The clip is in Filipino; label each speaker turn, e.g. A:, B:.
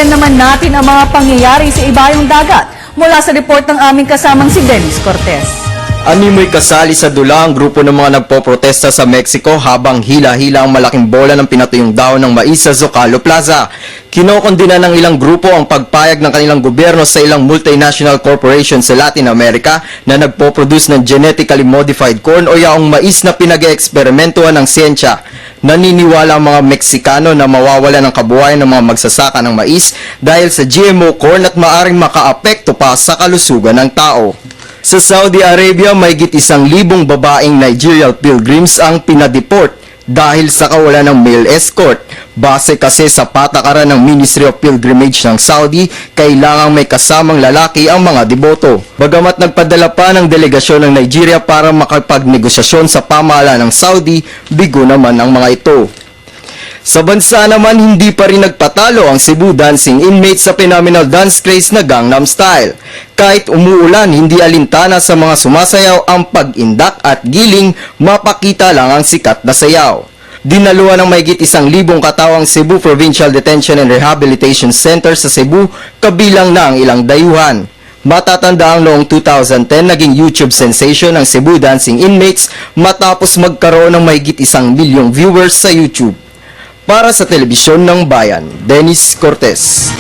A: Balikan naman natin ang mga pangyayari sa ibayong dagat mula sa report ng aming kasamang si Dennis Cortez.
B: Animoy kasali sa dula ang grupo ng mga nagpoprotesta sa Mexico habang hila-hila ang malaking bola ng pinatuyong dahon ng mais sa Zocalo Plaza. Kinokondina ng ilang grupo ang pagpayag ng kanilang gobyerno sa ilang multinational corporation sa Latin America na nagpoproduce ng genetically modified corn o yaong mais na pinag-eeksperimentuhan ng siyensya. Naniniwala ang mga Meksikano na mawawala ng kabuhayan ng mga magsasaka ng mais dahil sa GMO corn at maaring makaapekto pa sa kalusugan ng tao. Sa Saudi Arabia, mahigit 1,000 babaeng Nigerian pilgrims ang pinadeport dahil sa kawalan ng male escort. Base kasi sa patakaran ng Ministry of Pilgrimage ng Saudi, kailangang may kasamang lalaki ang mga deboto. Bagamat nagpadala pa ng delegasyon ng Nigeria para makapagnegosasyon sa pamahalaan ng Saudi, bigo naman ang mga ito. Sa bansa naman, hindi pa rin nagpatalo ang Cebu dancing inmates sa phenomenal dance craze na Gangnam Style. Kahit umuulan, hindi alintana sa mga sumasayaw ang pag-indak at giling, mapakita lang ang sikat na sayaw. Dinaluhan ng mahigit 1,000 katawang Cebu Provincial Detention and Rehabilitation Center sa Cebu, kabilang na ang ilang dayuhan. Matatanda ang noong 2010 naging YouTube sensation ang Cebu dancing inmates matapos magkaroon ng mahigit 1 milyong viewers sa YouTube. Para sa Telebisyon ng Bayan, Dennis Cortez.